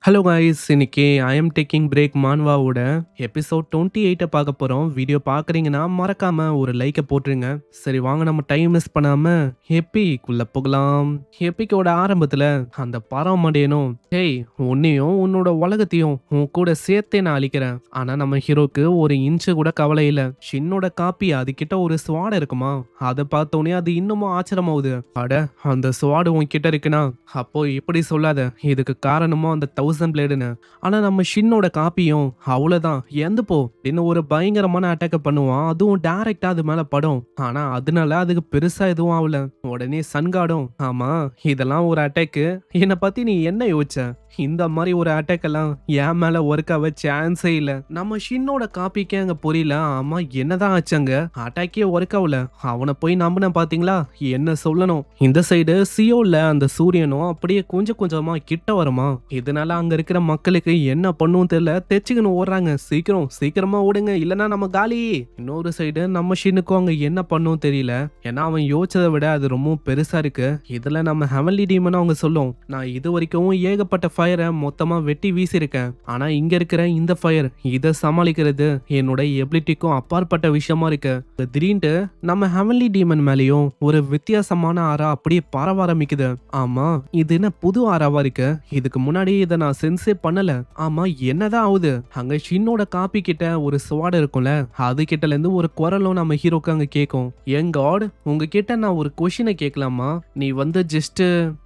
Hello guys, இன்னைக்கு I am taking break மான்வாவோட episode 28 பார்க்க போகிறோம். வீடியோ பார்க்குறீங்கன்னா மறக்காம ஒரு லைக்கை போட்டுருங்க. சரி வாங்க, நம்ம டைம் மிஸ் பண்ணாம எப்பிக்குள்ள போகலாம். எப்பிக்கோட ஆரம்பத்தில் அந்த பரமடையணும், ஹேய் உன்னையும் உன்னோட உலகத்தையும் உன் கூட சேர்த்தே நான் அழிக்கிறேன். ஆனால் நம்ம ஹீரோக்கு ஒரு இன்ச்சு கூட கவலை இல்லை. ஷின்னோட காப்பி அதுக்கிட்ட ஒரு ஸ்வாட் இருக்குமா, அதை பார்த்தோன்னே அது இன்னமும் ஆச்சரியமாகுது. அட, அந்த ஸ்வாடு உன்கிட்ட இருக்குன்னா அப்போ இப்படி சொல்லாத, இதுக்கு காரணமும் அந்த 1000 பிளேடுன்னு. ஆனா நம்ம ஷின்னோட காப்பியும் அவ்வளவுதான், எந்து போ அப்படின்னு ஒரு பயங்கரமான அட்டாக் பண்ணுவான். அதுவும் டைரக்டா அது மேல படும். ஆனா அதனால அதுக்கு பெருசா எதுவும் ஆகல. உடனே சன்காடும், ஆமா இதெல்லாம் ஒரு அட்டாக்கு, என்னை பத்தி நீ என்ன யோசிச்ச? இந்த மாதிரி ஒரு அட்டாக் எல்லாம் என் மேல ஒர்க் ஆக சான்ஸே இல்ல. நம்ம ஷின்னோட காப்பிக்கே அங்க புரியல. ஆமா என்னதான் ஆச்சாங்க, அட்டாக்கே ஒர்க் ஆகல. அவனை போய் நம்பின பாத்தீங்களா, என்ன சொல்லணும். இந்த சைடு சியோல்ல அந்த சூரியனும் அப்படியே கொஞ்சம் கொஞ்சமா கிட்ட வருமா. இதனால அங்க இருக்கிற மக்களுக்கு என்ன பண்ணும் தெரியல, தெச்சுக்கணும் ஓடுறாங்க. சீக்கிரம் சீக்கிரமா ஓடுங்க, இல்லனா நம்ம காலி. இன்னொரு சைடு நம்ம ஷின்னுக்கும் அங்க என்ன பண்ணும் தெரியல. ஏன்னா அவன் யோசிச்சதை விட அது ரொம்ப பெருசா இருக்கு. இதுல நம்ம ஹெவன்லி டீமன் அவங்க சொல்லும், நான் இது வரைக்கும் ஏகப்பட்ட ஃபயரை மொத்தமா வெட்டி வீசியிருக்கேன். ஆனா இங்க இருக்கிற இந்த ஃபயர் இதை சமாளிக்கிறது என்னோட எபிலிட்டிக்கும் அப்பாற்பட்ட விஷயமா இருக்கு. திடீர்னு நம்ம ஹெவன்லி டீமன் மேலேயும் ஒரு வித்தியாசமான ஆரா அப்படியே பரவ ஆரம்பிக்குது. ஆமா இது என்ன புது ஆராவா இருக்கு, இதுக்கு முன்னாடி இதை நான் சென்ஸே பண்ணல. ஆமா என்னதான் ஆகுது. அங்க ஷின்னோட காப்பி கிட்ட ஒரு ஸ்வாட் இருக்கும்ல, அது கிட்ட இருந்து ஒரு குரலும் நம்ம ஹீரோக்கு அங்க கேட்கும். என் காட், உங்ககிட்ட நான் ஒரு கொஷினை கேட்கலாமா? நீ ஜஸ்ட்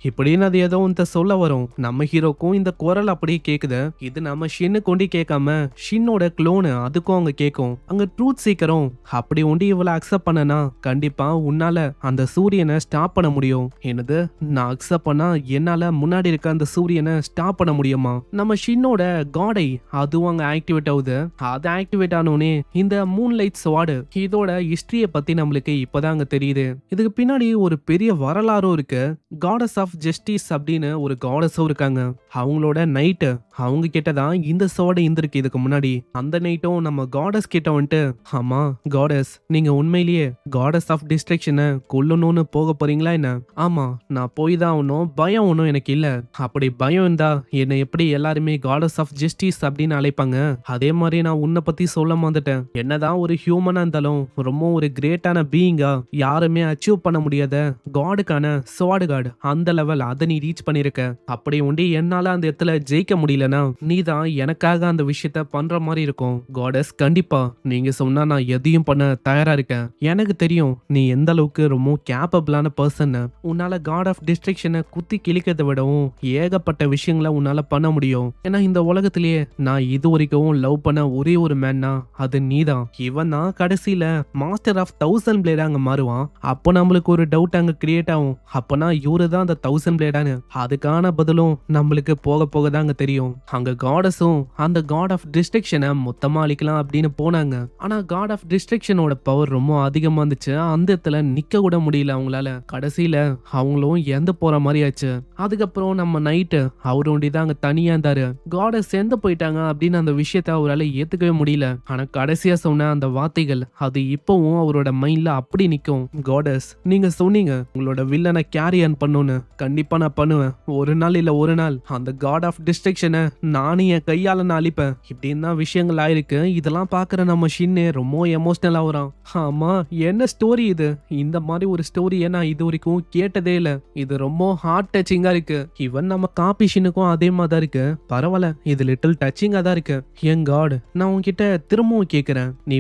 இப்படின்னு அது ஏதோ சொல்ல வரும். நம்ம ஹீரோக்கும் இந்த குரல் அப்படியே கேக்குது. இது நம்ம ஷின்னு கொண்டு கேட்காம ஷின்னோட க்ளோனு அதுக்கும் அங்க கேட்கும். அங்க ட்ரூத் சீக்கரும், அப்படி ஒண்டி இவளை அக்செப்ட் பண்ணனா கண்டிப்பா உன்னால அந்த சூரியனை ஸ்டாப் பண்ண முடியும். என்னது, நான் அக்செப்ட் பண்ணா என்னால முன்னாடி இருக்க அந்த சூரியனை ஸ்டாப் பண்ண முடியுமா? நம்ம ஷின்னோட காடை அதுவும் அங்க ஆக்டிவேட் ஆகுது. அது ஆக்டிவேட் ஆனோடனே இந்த மூன் லைட் ஸ்வாடு இதோட ஹிஸ்டரியை பத்தி நம்மளுக்கு இப்பதான் அங்க தெரியுது. இதுக்கு பின்னாடி ஒரு பெரிய வரலாறும் இருக்கு. காடஸ் ஆஃப் ஜஸ்டிஸ் அப்படின்னு ஒரு காடஸும் இருக்காங்க. அவங்களோட நைட்டு அவங்க கிட்டதான் இந்த சோடை இருந்திருக்கு இதுக்கு முன்னாடி. அந்த நைட்டும் நம்ம காடஸ் கிட்ட வந்துட்டு, ஆமா காடஸ், நீங்க உண்மையிலேயே காடஸ் ஆஃப் டிஸ்ட்ரக்ஷனை கொல்லணும்னு போக போறீங்களா என்ன? ஆமா, நான் போய் தான் ஆகணும், பயம் ஒன்றும் எனக்கு இல்ல. அப்படி பயம் இருந்தா என்னை எப்படி எல்லாருமே காடஸ் ஆஃப் ஜஸ்டிஸ் அப்படின்னு அழைப்பாங்க? அதே மாதிரி நான் உன்னை பத்தி சொல்ல மாட்டேன். என்னதான் ஒரு ஹியூமனா இருந்தாலும் ரொம்ப ஒரு கிரேட்டான பீயிங்கா யாருமே அச்சீவ் பண்ண முடியாத காடுக்கான ஸ்வாடு கார்டு அந்த லெவல் அதை நீ ரீச் பண்ணிருக்க. அப்படி ஒண்டி என்னால அந்த இடத்துல ஜெயிக்க முடியலனா நீ தான் எனக்காக அந்த விஷயத்த பண்ற மாதிரி இருக்கும். காடஸ், கண்டிப்பா நீங்க சொன்னா நான் எதையும் பண்ண தயாரா இருக்கேன். எனக்கு தெரியும் நீ எந்த அளவுக்கு ரொம்ப கேப்பபிளான பர்சன். உன்னால காட் ஆஃப் டிஸ்ட்ரக்ஷனை குத்தி கிழிக்கிறத விடவும் ஏகப்பட்ட விஷயங்களை உன்னால பண்ண முடியும். ஏன்னா இந்த உலகத்திலேயே நான் இது வரைக்கும் லவ் பண்ண ஒரே ஒரு மேன்னா அது நீதான். இவன் தான் கடைசியில மாஸ்டர் ஆஃப் 1000 பிளேட் அங்க மாறுவான். அப்போ நம்மளுக்கு ஒரு டவுட் அங்க கிரியேட் ஆகும், அப்பனா இவரு தான் அந்த 1000 பிளேடான்னு. அதுக்கான பதிலும் நம்மளுக்கு போக போக தான் அங்க தெரியும். அங்க காடஸும் அந்த காட் ஆஃப் டிஸ்ட்ரக்ஷனை மொத்தமா அழிக்கலாம் அப்படின்னு போனாங்க. ஆனா காட் ஆஃப் டிஸ்ட்ரக்ஷனோட பவர் ரொம்ப அதிகமா இருந்துச்சு. அந்த இடத்துல நிக்க கூட முடியல அவங்களால. கடைசியில அவங்களும் இறந்து போற மாதிரி ஆச்சு. அதுக்கப்புறம் நம்ம நைட்டு அவரு ஒண்டிதான் அங்க தனியா இருந்தாரு. காடஸ் இறந்து போயிட்டாங்க அப்படின்னு அந்த விஷயத்த அவரால் ஏத்துக்கவே முடியல. ஆனா கடைசியா சொன்ன அந்த வார்த்தைகள் அது இப்பவும் அவரோட மைண்ட்ல அப்படி நிக்கும். காடஸ், நீங்க சொன்னீங்க உங்களோட வில்லனை கேரி ஆன் பண்ணணும்னு. கண்டிப்பா நான் பண்ணுவேன். ஒரு நாள் இல்ல ஒரு நாள் அந்த காட் ஆஃப் டிஸ்ட்ரக்ஷனை நானும் என் கையால நான் அழிப்பேன். இப்படின்னு தான் விஷயங்கள் ஆயிருக்கு. இதெல்லாம் பாக்குற நம்ம ஷின்னே ரொம்ப எமோஷனல் ஆகுறான். ஆமா என்ன ஸ்டோரி இது, இந்த மாதிரி ஒரு ஸ்டோரியை நான் இது வரைக்கும் கேட்டதே இல்ல. இது ரொம்ப ஹார்ட் டச்சிங்கா இருக்கு. ஈவன் நம்ம காப்பி ஷின்னுக்கும் அதே மாதிரி தான் இருக்கு. பரவாயில்ல, இது லிட்டில் டச்சிங்கா தான் இருக்கு. என் காட், நான் உன்கிட்ட திரும்பவும் கேக்குறேன், நீ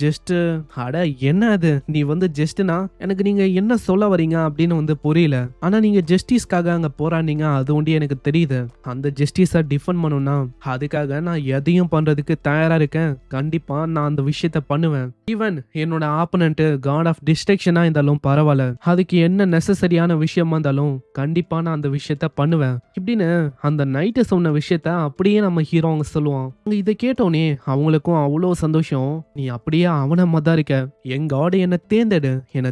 ஜஸ்ட் அட என்ன அது, நீ ஜஸ்ட்னா எனக்கு நீங்க என்ன சொல்ல வரீங்க அப்படின்னு புரியல. ஆனா நீங்க ஜஸ்டிஸ்க்காக அங்க போராடினீங்க, அது ஒண்டி எனக்கு தெரியுது. அந்த ஜஸ்டிஸை டிஃபெண்ட் பண்ணணும்னா அதுக்காக நான் எதையும் பண்றதுக்கு தயாரா இருக்கேன். கண்டிப்பா நான் அந்த விஷயத்த பண்ணுவேன். ஈவன் என்னோட ஆப்பனண்ட் காட் ஆஃப் டிஸ்ட்ரக்ஷனா இருந்தாலும் பரவாயில்ல, அதுக்கு என்ன நெசசரியான விஷயமா இருந்தாலும் கண்டிப்பா நான் அந்த விஷயத்த பண்ணுவேன் இப்படின்னு அந்த நைட்டு சொன்ன விஷயத்த அப்படியே நம்ம ஹீரோ அவங்க சொல்லுவான். இதை கேட்டோன்னே அவங்களுக்கும் அவ்வளோ சந்தோஷம். நீ அப்படியே அவன மாதிரி இருக்க, என் காடு என்னை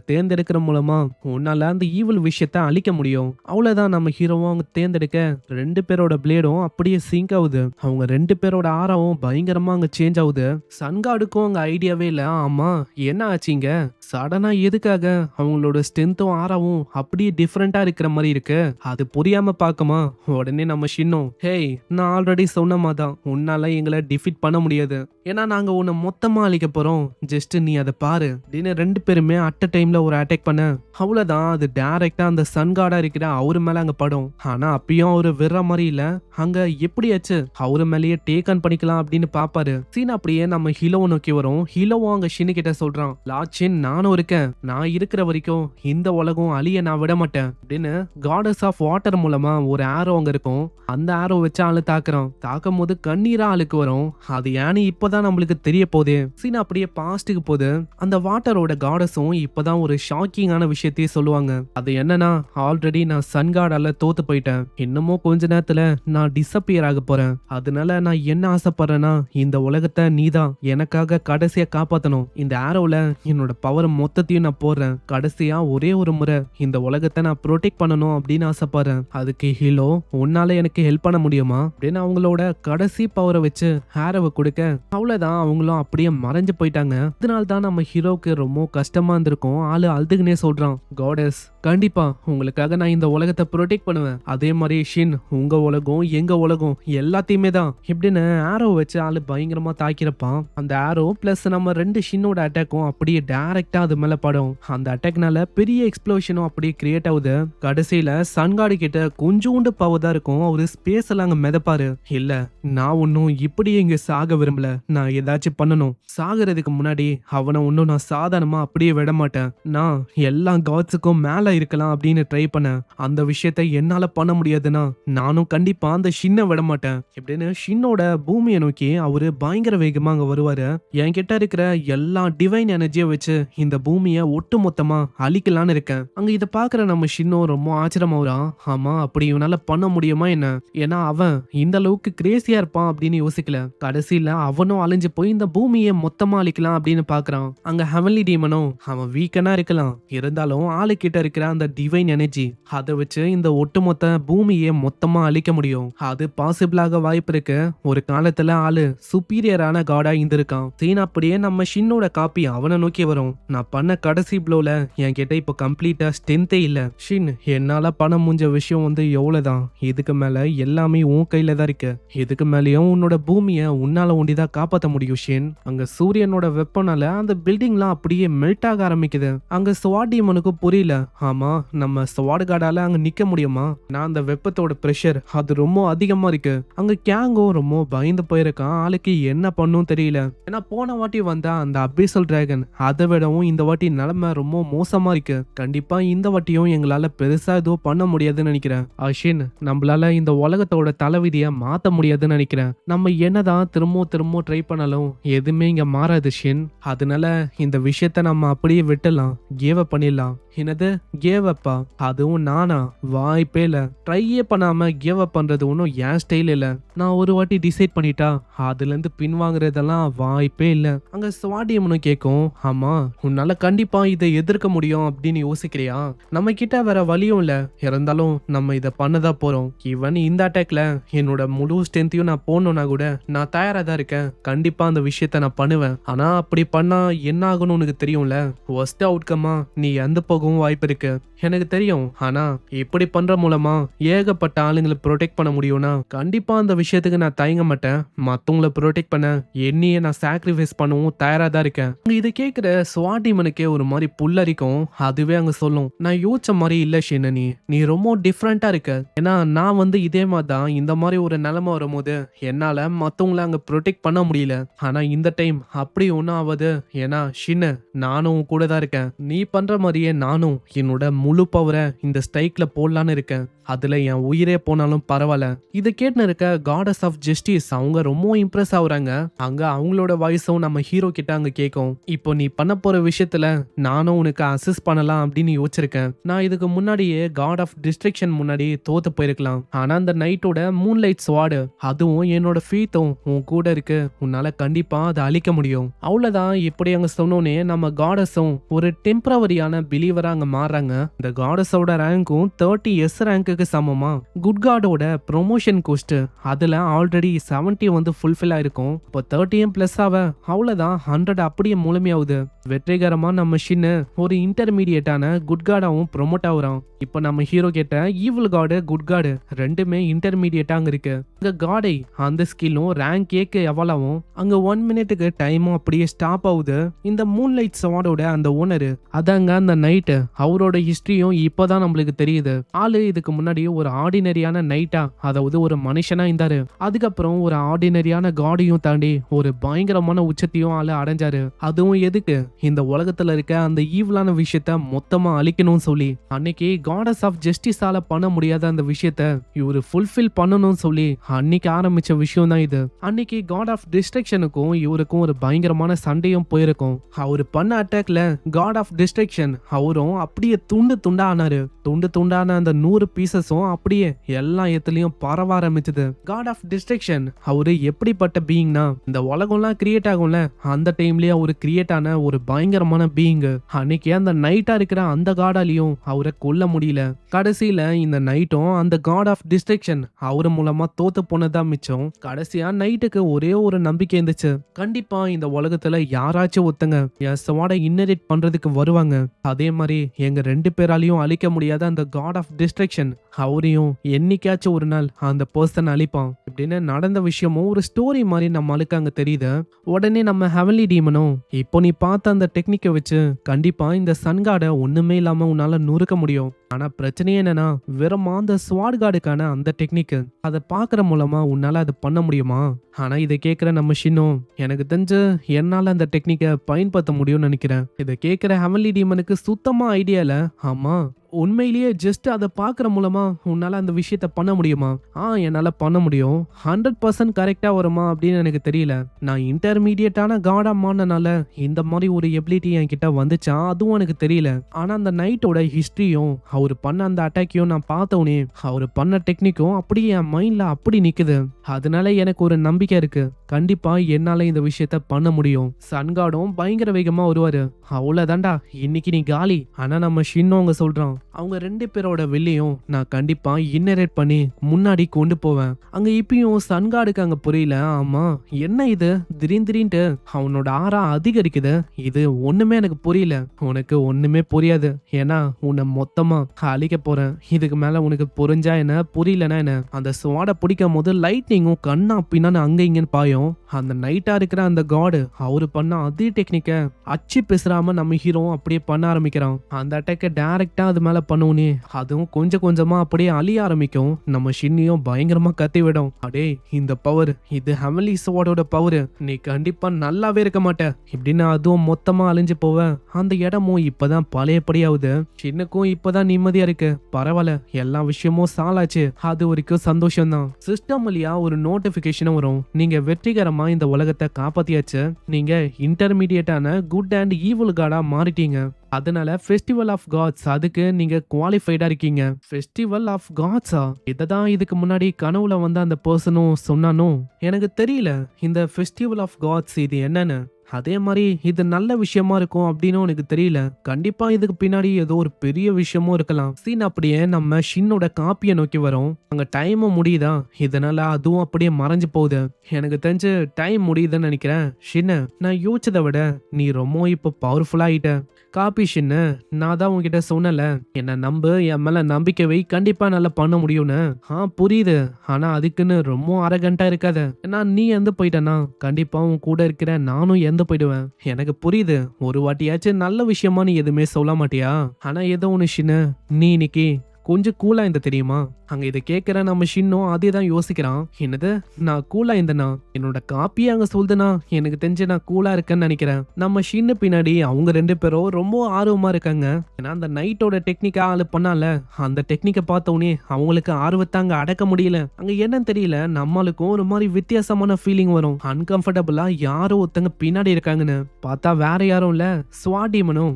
தேர்ந்தெடுக்கிற மூலமா உன்னால அந்த ஈவில் விஷயத்த அழிக்க முடியும். அவ்வளவுதான். நம்ம ஹீரோவும் அவங்க தேர்ந்தெடுக்க 2 பேரோட பிளேடும் அப்படி அப்படியே சிங்க் ஆகுது. அவங்க 2 பேரோட ஆறாவும் பயங்கரமா அங்க சேஞ்ச் ஆகுது. சன்காடுக்கும் அங்க ஐடியாவே இல்ல. ஆமா என்ன ஆச்சுங்க? சடனா எதுக்காக அவங்களோட ஸ்ட்ரென்த்தும் ஆறாவும் அப்படியே டிஃப்ரெண்டா இருக்கிற மாதிரி இருக்கு? அது புரியாம பாக்குமா உடனே நம்ம ஷின்னோம், ஹேய் நான் ஆல்ரெடி சொன்ன மாதிரிதான் உன்னால எங்களை டிஃபீட் பண்ண முடியாது. ஏன்னா நாங்க உன்னை மொத்தமா அழிக்க போறோம். ஜஸ்ட் நீ அதை பாரு அப்படின்னு 2 பேருமே அட் டைம்ல ஒரு அட்டாக் பண்ண அவ்வளவுதான். அது டைரக்டா அந்த சன்கார்டா இருக்கிற அவரு மேல அங்க படும். ஆனா அப்பயும் அவரு விடுற மாதிரி இல்ல. அங்க எப்படியாச்சு அவரு மேலேயே டேக் ஆன் பண்ணிக்கலாம் அப்படின்னு பாப்பாரு. சீன் அப்படியே நம்ம ஹீலோவை நோக்கி வரும். ஹீலோவும் அங்க ஷின்னு கிட்ட சொல்றான், லாச்சின் நானும் இருக்கேன், நான் இருக்கிற வரைக்கும் இந்த உலகம் அழிய நான் விட மாட்டேன் அப்படின்னு காடஸ் ஆஃப் வாட்டர் மூலமா ஒரு ஆரோ அங்க இருக்கும். அந்த ஆரோ வச்சு ஆளு தாக்குறான். தாக்கும் போது கண்ணீரா ஆளுக்கு வரும். அது ஏன்னு இப்பதான் நம்மளுக்கு தெரிய போகுது. சீன் அப்படியே பாஸ்டுக்கு போகுது. அந்த வாட்டரோட காடஸும் இப்பதான் ஒரு ஷாக்கிங்கான விஷயத்தையே சொல்லுவாங்க. அது என்னன்னா, ஆல்ரெடி நான் சன்கார்டால தோத்து போயிட்டேன். இன்னமும் கொஞ்ச நேரத்துல நான் டிசப்பியர் ஆக போறேன். அதனால நான் என்ன ஆசைப்படுறேன்னா, இந்த உலகத்தை நீதான் எனக்காக கடைசியா காப்பாத்தணும். இந்த ஆரோல என்னோட பவர் மொத்தத்தையும் நான் போடுறேன். கடைசியா ஒரே ஒரு முறை இந்த உலகத்தை நான் ப்ரொடெக்ட் பண்ணணும் அப்படின்னு ஆசைப்படுறேன். அதுக்கு ஹீலோ உன்னால எனக்கு ஹெல்ப் பண்ண முடியுமா அப்படின்னு அவங்களோட கடைசி பவரை வச்சு ஹேரோவை கொடுக்க அவ்வளவுதான். அவங்களும் அப்படியே மறைஞ்சு போயிட்டாங்க. இதனால்தான் நம்ம ஹீரோக்கு ரொம்ப கஷ்டமா இருந்திருக்கும். ஆளு அழுதுகுனே சொல்றான், காடஸ் கண்டிப்பா உங்களுக்காக நான் இந்த உலகத்தை ப்ரொடெக்ட் பண்ணுவேன். அதே மாதிரி ஷின் உங்க உலகம் எங்க உலகம் எல்லாத்தையுமே தான் இப்படின்னு ஆரோ வச்சு ஆளு பயங்கரமா தாக்கிறப்பான். அந்த ஆரோ பிளஸ் நம்ம 2 ஷின்னோட அட்டாக்கும் அப்படியே டைரக்டா அது மேல படும். அந்த அட்டாக்னால பெரிய எக்ஸ்ப்ளோஷனும் அப்படியே கிரியேட் ஆகுது. கடைசியில சன்கார்டு கிட்ட கொஞ்சோண்டு பவர் தான் இருக்கும். அவரு ஸ்பேஸ் எல்லாம் அங்க மிதப்பாரு. இல்ல நான் ஒன்னும் இப்படியே இங்க சாக விரும்பல, நான் ஏதாச்சும் பண்ணணும். சாகிறதுக்கு முன்னாடி அவனை ஒன்னும் நான் சாதாரணமா அப்படியே விட மாட்டேன். நான் எல்லா காட்ஸுக்கும் மேல இருக்கலாம் அப்படின்னு ட்ரை பண்ண அந்த விஷயத்தை என்னால பண்ண முடியாதுன்னா நானும் கண்டிப்பா அந்த ஷின்னை விட மாட்டேன் இப்படின்னு ஷின்னோட பூமியை நோக்கி அவரு பயங்கர வேகமா அங்க வருவாரு. என்கிட்ட இருக்கிற எல்லா டிவைன் எனர்ஜியை வச்சு இந்த பூமியை ஒட்டு மொத்தமா அழிக்கலான்னு இருக்கேன். அங்க இதை பாக்குற நம்ம ஷின்னோ ரொம்ப ஆச்சரியமாவறான். ஆமா அப்படி இவனால பண்ண முடியுமா என்ன? ஏன்னா அவன் இந்த அளவுக்கு கிரேசியா இருப்பான் அப்படின்னு யோசிக்கல. கடைசியில அவனும் அழிஞ்சு போய் இந்த பூமியை மொத்தமா அழிக்கலாம் அப்படின்னு பாக்குறான். அங்க ஹெவன்லி டீமனும் அவன் வீக்கனா இருக்கலாம், இருந்தாலும் ஆளு கிட்ட இருக்கிற அந்த டிவைன் எனர்ஜி அதை வச்சு இந்த ஒட்டுமொத்த பூமியை மொத்தமா அழிக்க முடியும். அது பாசிபிளாக வாய்ப்பு இருக்கு. ஒரு காலத்துல ஆளு சுப்பீரியரான காடா இருந்திருக்கான். சீன் அப்படியே நம்ம ஷின்னோட காப்பி அவனை நோக்கி வரும். நான் பண்ண கடைசி ப்ளோல என்கிட்ட இப்போ கம்ப்ளீட்டா ஸ்ட்ரென்த்தே இல்ல. ஷின் என்னால பண்ண முடிஞ்ச விஷயம் எவ்வளவுதான். இதுக்கு மேல எல்லாமே உன் கையில தான் இருக்கு. இதுக்கு மேலயும் உன்னோட பூமியை உன்னால ஒண்டிதான் காப்பாற்ற முடியும் ஷின். அங்க சூரியனோட வெப்பனால அந்த பில்டிங்லாம் அப்படியே மெல்ட் ஆக ஆரம்பிக்குது. அங்க ஸ்வாடீமனுக்கு புரியல. ஆமா நம்ம ஸ்வாட் கார்டால அங்க நிக்க முடியுமா? நான் அந்த வெப்பத்தோட பிரஷர் அது ரொம்ப அதிகமா இருக்கு. அங்க கேங்கோ ரொம்ப பயந்து போயிருக்கான். ஆளுக்கு என்ன பண்ணும் தெரியல. ஏன்னா போன வாட்டி வந்தா அந்த அபிசல் டிராகன் அதை விடவும் இந்த வாட்டி நிலைமை ரொம்ப மோசமா இருக்கு. கண்டிப்பா இந்த வாட்டியும் எங்களால பெருசா எதுவும் பண்ண முடியாதுன்னு நினைக்கிறேன். அஷின் நம்மளால இந்த உலகத்தோட தலைவிதியை மாத்த முடியாதுன்னு நினைக்கிறேன். நம்ம என்னதான் திரும்ப ட்ரை பண்ணாலும் எதுவுமே இங்க மாறாது ஷின். அதனால இந்த விஷயத்த நம்ம அப்படியே விட்டுலாம், கேவ் அப் பண்ணிடலாம். என்னது கேவ் அப்பா? அதுவும் நானா? வாய்ப்பே இல்ல. ட்ரையே பண்ணாம கேவ் அப் பண்றது ஒன்றும் என் ஸ்டைல் இல்ல. நான் ஒரு வாட்டி டிசைட் பண்ணிட்டா அதுல இருந்து பின்வாங்குறதெல்லாம் வாய்ப்பே இல்ல. அங்க ஸ்வாடியம்னு கேட்கும், ஆமா உன்னால கண்டிப்பா இதை எதிர்க்க முடியும் அப்படின்னு யோசிக்கிறியா? நம்ம கிட்ட வேற வழியும் இல்ல, இருந்தாலும் நம்ம இதை பண்ணதா போறோம். ஈவன் இந்த அட்டாக்ல என்னோட முழு ஸ்ட்ரென்த்தையும் நான் போடணும்னா கூட நான் தயாரா தான் இருக்கேன். கண்டிப்பா அந்த விஷயத்த நான் பண்ணுவேன். ஆனா அப்படி பண்ணா என்ன ஆகணும்னு உனக்கு தெரியும்ல. ஒஸ்ட் அவுட்கமா நீ எந்த போகவும் வாய்ப்பு இருக்கு எனக்கு தெரியும். ஆனா இப்படி பண்ற மூலமா ஏகப்பட்ட ஆளுங்களை ப்ரொடெக்ட் பண்ண முடியும்னா கண்டிப்பா அந்த விஷயத்துக்கு நான் தயங்க மாட்டேன். மத்தவங்களை ப்ரொடெக்ட் பண்ண என்னையே நான் சாக்ரிஃபைஸ் பண்ணவும் தயாரா தான் இருக்கேன். இதை கேட்கிற ஸ்வாடிமனுக்கே ஒரு மாதிரி புல்லரிக்கும். அதுவே அங்க சொல்லும், நான் யோசிச்ச மாதிரி இல்ல ஷின்னு, நீ ரொம்ப டிஃப்ரெண்டா இருக்க. ஏன்னா நான் இதே மாதிரி தான் இந்த மாதிரி ஒரு நிலைமை வரும்போது என்னால மத்தவங்களை அங்க ப்ரொடெக்ட் பண்ண முடியல. ஆனா இந்த டைம் அப்படி ஒன்னும் ஆகுது. ஏன்னா ஷின்னு நானும் கூட தான் இருக்கேன். நீ பண்ற மாதிரியே நானும் என்னோட முழு பவரை இந்த ஸ்ட்ரைக்ல போடலான்னு இருக்கேன். அதுல என் உயிரே போனாலும் பரவாயில்ல. இதை கேட்டுன்னு இருக்க காடஸ் ஆஃப் ஜஸ்டிஸ் அவங்க ரொம்ப இம்ப்ரெஸ் ஆகுறாங்க. அங்க அவங்களோட வாய்ஸும் நம்ம ஹீரோ கிட்ட அங்க கேட்கும். இப்போ நீ பண்ண போற விஷயத்துல நானும் உனக்கு அசிஸ்ட் பண்ணலாம் அப்படின்னு யோசிச்சிருக்கேன். நான் இதுக்கு முன்னாடியே காட் ஆஃப் டிஸ்ட்ரக்ஷன் முன்னாடி தோத்து போயிருக்கலாம். ஆனா அந்த நைட்டோட மூன்லைட் ஸ்வாடு அதுவும் என்னோட ஃபீத்தும் உன் கூட இருக்கு. உன்னால கண்டிப்பா அதை அழிக்க முடியும். அவ்வளவுதான். இப்படி அங்க சொன்னோன்னே நம்ம காடஸும் ஒரு டெம்பரவரியான பிலீவரா பேரா அங்க மாறுறாங்க. இந்த காடஸோட ரேங்க்கும் 30S ரேங்க்குக்கு சமமா. குட் காடோட ப்ரொமோஷன் கோஸ்ட் அதுல ஆல்ரெடி 70 வந்து ஃபுல்ஃபில் ஆயிருக்கும். இப்போ 30 பிளஸ் ஆவ அவ்வளவுதான் 100 அப்படியே முழுமையாகுது. வெற்றிகரமா நம்ம ஷின்னு ஒரு இன்டர்மீடியட்டான குட் காடாவும் ப்ரொமோட் ஆகுறான். இப்போ நம்ம ஹீரோ கேட்ட ஈவில் காடு குட் காடு ரெண்டுமே இன்டர்மீடியட்டா அங்க இருக்கு. அங்க காடை அந்த ஸ்கில்லும் ரேங்க் கேக்கு எவ்வளவும் அங்க 1 மினிட்டுக்கு டைமும் அப்படியே ஸ்டாப் ஆகுது. இந்த மூன்லைட் ஸ்வாடோட அந்த ஓனரு அதாங்க அந்த நைட்டு அவரோட ஹிஸ்டரியும் இப்பதான் நம்மளுக்கு தெரியுது. ஆளு இதுக்கு முன்னாடி ஒரு ஆர்டினரியான நைட்டா அதாவது ஒரு மனுஷனா இருந்தாரு. அதுக்கப்புறம் ஒரு ஆர்டினரியான காடையும் தாண்டி ஒரு பயங்கரமான உச்சத்தையும் ஆளு அடைஞ்சாரு. அதுவும் எதுக்கு? இந்த உலகத்துல இருக்க அந்த ஈவிலான விஷயத்த மொத்தமா அழிக்கணும்னு சொல்லி. அன்னைக்கு காடஸ் ஆஃப் ஜஸ்டிஸால பண்ண முடியாத அந்த விஷயத்த இவரு ஃபுல்ஃபில் பண்ணணும்னு சொல்லி அன்னைக்கு ஆரம்பிச்ச விஷயம் தான் இது. அன்னைக்கு காட் ஆஃப் டிஸ்ட்ரக்ஷனுக்கும் இவருக்கும் ஒரு பயங்கரமான சண்டையும் போயிருக்கும். அவரு பண்ண அட்டாக்ல காட் ஆஃப் டிஸ்ட்ரக்ஷன் அவரும் அப்படியே துண்டு துண்டா ஆனாரு. துண்டு துண்டான அந்த 100 பீசஸும் அப்படியே எல்லா இடத்துலயும் பரவ ஆரம்பிச்சது. காட் ஆஃப் டிஸ்ட்ரக்ஷன் அவரு எப்படிப்பட்ட பீயிங்னா இந்த உலகம்லாம் கிரியேட் ஆகும்ல அந்த டைம்லயே அவரு கிரியேட் ஆன ஒரு பயங்கரமான பீயிங். அன்னைக்கு அந்த நைட்டா இருக்கிற அந்த காடாலையும் அவரை கொல்ல முடியல. கடைசியில இந்த நைட்டும் அந்த காட் ஆஃப் டிஸ்ட்ரக்ஷன் அவரு மூலமா தோத்து போனதா மிச்சம். கடைசியா நைட்டுக்கு ஒரே ஒரு நம்பிக்கை இருந்துச்சு. கண்டிப்பா இந்த உலகத்துல யாராச்சும் ஒருத்தங்க என் ஸ்வாடை இன்னரேட் பண்றதுக்கு வருவாங்க. அதே மாதிரி எங்க 2 பேராலையும் அழிக்க முடியாத அந்த காட் ஆஃப் டிஸ்ட்ரக்ஷன் அவரையும் என்னைக்காச்சும் ஒரு நாள் அந்த பர்சன் அழிப்பான். இப்படின்னு நடந்த விஷயமும் ஒரு ஸ்டோரி மாதிரி நம்மளுக்கு அங்க தெரியுது. உடனே நம்ம ஹெவன்லி டீமனும் இப்போ நீ பார்த்த அந்த டெக்னிக்கை வச்சு கண்டிப்பா இந்த சன்காடை ஒண்ணுமே இல்லாம உன்னால நுறுக்க முடியும். ஆனா பிரச்சனையே என்னன்னா வெறும் அந்த ஸ்வாட் கார்டுக்கான அந்த டெக்னிக் அதை பாக்குற மூலமா உன்னால அதை பண்ண முடியுமா? ஆனா இதை கேட்கிற நம்ம ஷின்னும் எனக்கு தெரிஞ்சு என்னால அந்த டெக்னிக்கை பயன்படுத்த முடியும்னு நினைக்கிறேன். இதை கேட்கிற ஹெவன்லி டீமனுக்கு சுத்தமா ஐடியா இல்ல. ஆமா உண்மையிலேயே ஜஸ்ட் அதை பார்க்குற மூலமா உன்னால அந்த விஷயத்த பண்ண முடியுமா? என்னால பண்ண முடியும். 100% கரெக்டா வருமா அப்படின்னு எனக்கு தெரியல. நான் இன்டர்மீடியட்டான காடா மாறினால இந்த மாதிரி ஒரு எபிலிட்டி என்கிட்ட வந்துச்சா அதுவும் எனக்கு தெரியல. ஆனா அந்த நைட்டோட ஹிஸ்டரியும் அவர் பண்ண அந்த அட்டாக்கையும் நான் பார்த்தவனே அவர் பண்ண டெக்னிக்கும் அப்படியே என் மைண்ட்ல அப்படி நிக்குது. அதனால எனக்கு ஒரு நம்பிக்கை இருக்கு. கண்டிப்பா என்னால இந்த விஷயத்த பண்ண முடியும். சன்காடும் பயங்கர வேகமா வருவாரு. அவ்வளவுதான்டா இன்னைக்கு நீ காலி. ஆனா நம்ம ஷின்னோங்க சொல்றான் அவங்க 2 பேரோட வெளியும் நான் கண்டிப்பா இன்னரேட் பண்ணி முன்னாடி கொண்டு போவேன். அங்க இப்பயும் சன்காடுக்கு அங்க புரியல. ஆமா என்ன இது திடீர்னு அவனோட ஆறா அதிகரிக்குது. இது ஒண்ணுமே எனக்கு புரியல. உனக்கு ஒண்ணுமே புரியாது. ஏன்னா உன்னை மொத்தமா அழிக்க போறேன். இதுக்கு மேல உனக்கு புரிஞ்சா என்ன புரியலன்னா என்ன? அந்த ஸ்வாட பிடிக்கும் போது லைட்னிங்கும் கண்ணா பின்னான்னு அங்க இங்கன்னு பாயும். அந்த நைட்டா இருக்கிற அந்த காடு அவரு பண்ண அதே டெக்னிக்க அச்சு பேசுறாம நம்ம ஹீரோ அப்படியே பண்ண ஆரம்பிக்கிறான். அந்த அட்டாக்க டைரக்டா அது மேல பண்ணுவோனே அதுவும் கொஞ்சம் கொஞ்சமா அப்படியே அழிய ஆரம்பிக்கும். நம்ம ஷின்னியும் பயங்கரமா கத்தி விடும். அடே இந்த பவர் இது ஹெவன்லி ஸ்வாடோட பவர். நீ கண்டிப்பா நல்லாவே இருக்க மாட்ட இப்படின்னு அதுவும் மொத்தமா அழிஞ்சு போவ. அந்த இடமும் இப்பதான் பழையபடியாவது. ஷின்னுக்கும் இப்பதான் நிம்மதியா இருக்கு. பரவாயில்ல எல்லா விஷயமும் சாலாச்சு. அது வரைக்கும் சந்தோஷம் தான். சிஸ்டம் வழியா ஒரு நோட்டிபிகேஷன் வரும். நீங்க வெற்றிகரமா இந்த உலகத்தை காப்பாத்தியாச்சு. நீங்க இன்டர்மீடியட்டான குட் அண்ட் ஈவில் காடா மாறிட்டீங்க. அதனால ஃபெஸ்டிவல் ஆஃப் காட்ஸ் அதுக்கு நீங்க குவாலிஃபைடா இருக்கீங்க. ஃபெஸ்டிவல் ஆஃப் காட்ஸா? இததான் இதுக்கு முன்னாடி கனவுல வந்து அந்த பர்சனும் சொன்னானோ எனக்கு தெரியல. இந்த ஃபெஸ்டிவல் ஆஃப் காட்ஸ் இது என்னன்னு அதே மாதிரி இது நல்ல விஷயமா இருக்கும் அப்படின்னு எனக்கு தெரியல. கண்டிப்பா இதுக்கு பின்னாடி ஏதோ ஒரு பெரிய விஷயமும் இருக்கலாம். சீன் அப்படியே நம்ம ஷின்னோட காப்பியை நோக்கி வரோம். அங்க டைமும் முடியுதா இதனால அதுவும் அப்படியே மறைஞ்சு போகுது. எனக்கு தெரிஞ்சு டைம் முடியுதுன்னு நினைக்கிறேன். ஷின்னு நான் யோசிச்சதை விட நீ ரொம்ப இப்ப பவர்ஃபுல்லா ஆயிட்ட. காப்பி ஷின்னு நான் தான் உங்ககிட்ட சொன்னல என்ன நம்பு என் மேல நம்பிக்கை வை கண்டிப்பா நல்லா பண்ண முடியும்னு. புரியுது. ஆனா அதுக்குன்னு ரொம்ப அரகண்டா இருக்காத. நான் நீ எந்த போயிட்டனா கண்டிப்பா உன் கூட இருக்கிற நானும் எந்த போயிடுவேன். எனக்கு புரியுது. ஒரு வாட்டியாச்சும் நல்ல விஷயமா நீ எதுவுமே சொல்ல மாட்டியா? ஆனா ஏதோ ஒண்ணு ஷின்னு நீ இன்னைக்கு கொஞ்சம் கூலா இந்த தெரியுமா? அங்க இதை கேட்கிற நம்ம ஷின்னும் அதே தான் யோசிக்கிறான். என்னது நான் கூலா இருந்தேனா? என்னோட காப்பியே அங்க சொல்லுதுனா எனக்கு தெரிஞ்சு நான் கூலா இருக்கேன்னு நினைக்கிறேன். நம்ம ஷின்னு பின்னாடி அவங்க 2 பேரும் ரொம்ப ஆர்வமா இருக்காங்க. ஏன்னா அந்த நைட்டோட டெக்னிக்கா ஆளு பண்ணால அந்த டெக்னிக்கை பார்த்தோன்னே அவங்களுக்கு ஆர்வத்தை அங்க அடக்க முடியல. அங்க என்னன்னு தெரியல நம்மளுக்கும் ஒரு மாதிரி வித்தியாசமான ஃபீலிங் வரும். அன்கம்ஃபர்டபுளா யாரோ ஒருத்தங்க பின்னாடி இருக்காங்கன்னு பார்த்தா வேற யாரும் இல்ல ஸ்வாடீமனும்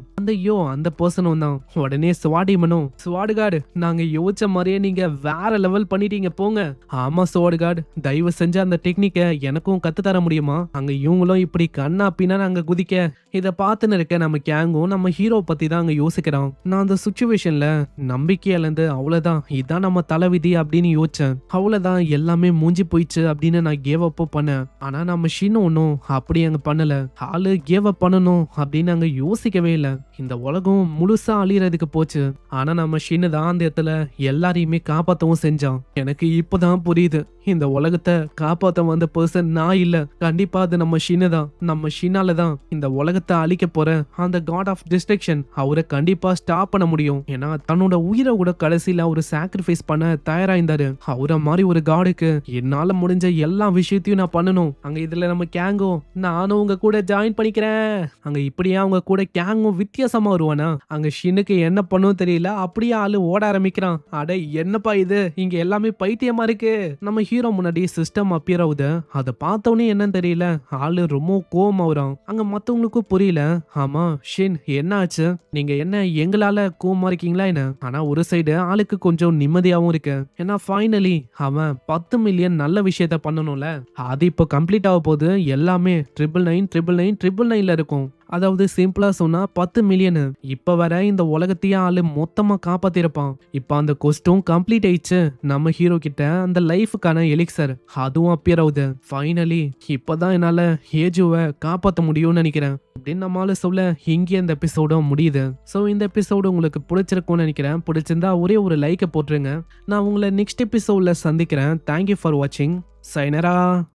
அந்த பர்சனும் தான். உடனே ஸ்வாடீமனும் ஸ்வாடுகாடு நாங்க யோசிச்ச மாதிரியே நீங்க வேற லெவல் பண்ணிட்டீங்க போங்க. ஆமா சோர்ட் கார்டு, தயவு செஞ்சு அந்த டெக்னிக்கை எனக்கும் கத்து தர முடியுமா? அங்க இவங்களும் இப்படி கண்ணா பின்னா அங்க குதிக்க இத பார்த்துன்னு இருக்க நம்ம கேங்கும் நம்ம ஹீரோ பத்தி தான் அங்க யோசிக்கிறான். நான் அந்த சுச்சுவேஷன்ல நம்பிக்கை இழந்து அவ்வளவுதான், இதான் நம்ம தலைவிதி அப்படின்னு யோசிச்சேன். அவ்வளவுதான், எல்லாமே மூஞ்சி போயிடுச்சு அப்படின்னு நான் கேவ் அப் பண்ணேன். ஆனா நம்ம ஷின்னு ஒன்னும் அப்படி அங்க பண்ணல. ஆளு கேவ் அப் பண்ணணும் அப்படின்னு அங்க யோசிக்கவே இல்லை. இந்த உலகம் முழுசா அழியறதுக்கு போச்சு. ஆனா நம்ம ஷின்னு தான் அந்த இடத்துல எல்லாரையுமே காப்பாத்தவும் செஞ்சான். எனக்கு இப்பதான் புரியுது, இந்த உலகத்தை காப்பாத்த வந்த பர்சன் நான் இல்ல, கண்டிப்பா அது நம்ம ஷின்னு தான். நம்ம ஷின்னால தான் இந்த உலகத்தை அழிக்க போற அந்த காட் ஆஃப் டிஸ்ட்ரக்ஷன் அவரை கண்டிப்பா ஸ்டாப் பண்ண முடியும். ஏன்னா தன்னோட உயிரை கூட கடைசியில ஒரு சாக்ரிஃபைஸ் பண்ண தயாராயிருந்தாரு. அவரை மாதிரி ஒரு காடுக்கு என்னால முடிஞ்ச எல்லா விஷயத்தையும் நான் பண்ணணும். அங்க இதுல நம்ம கேங்கும் நானும் உங்க கூட ஜாயின் பண்ணிக்கிறேன். அங்க இப்படியே அவங்க கூட கேங்கும் வித்தியாசமா வருவானா? அங்க ஷின்னுக்கு என்ன பண்ணும் தெரியல, அப்படியே ஆளு ஓட ஆரம்பிக்கிறான். அட என்னப்பா இது, இங்க எல்லாமே பைத்தியமா இருக்கு. நம்ம ஹீரோ முன்னாடி சிஸ்டம் அப்பியர் ஆகுது. அதை பார்த்தவனே என்னன்னு தெரியல, ஆளு ரொம்ப கோவமா வரான். அங்க மத்தவங்களுக்கும் புரியல. ஆமா ஷின் என்ன ஆச்சு, நீங்க என்ன எங்களால கோவமா இருக்கீங்களா என்ன? ஆனா ஒரு சைடு ஆளுக்கு கொஞ்சம் நிம்மதியாவும் இருக்கு. ஏன்னா ஃபைனலி அவன் 10 மில்லியன் நல்ல விஷயத்த பண்ணணும்ல, அது இப்போ கம்ப்ளீட் ஆக போகுது. எல்லாமே 9999999ல இருக்கும். அதாவது சிம்பிளா சொன்னா 10 மில்லியன். இப்ப வர இந்த உலகத்தையே ஆளு மொத்தமா காப்பாத்திருப்பான். இப்ப அந்த கொஸ்டும் கம்ப்ளீட் ஆயிடுச்சு. நம்ம ஹீரோ கிட்ட அந்த லைஃபுக்கான எலிக்சர் அதுவும் அப்பியர் ஆகுது. ஃபைனலி இப்பதான் என்னால ஏஜுவை காப்பாற்ற முடியும்னு நினைக்கிறேன் அப்படின்னு நம்மளால சொல்ல இங்கே இந்த எபிசோட முடியுது. ஸோ இந்த எபிசோடு உங்களுக்கு பிடிச்சிருக்கும்னு நினைக்கிறேன். பிடிச்சிருந்தா ஒரே ஒரு லைக்கை போட்டுருங்க. நான் உங்களை நெக்ஸ்ட் எபிசோட்ல சந்திக்கிறேன். தேங்க்யூ ஃபார் வாட்சிங். சைனரா.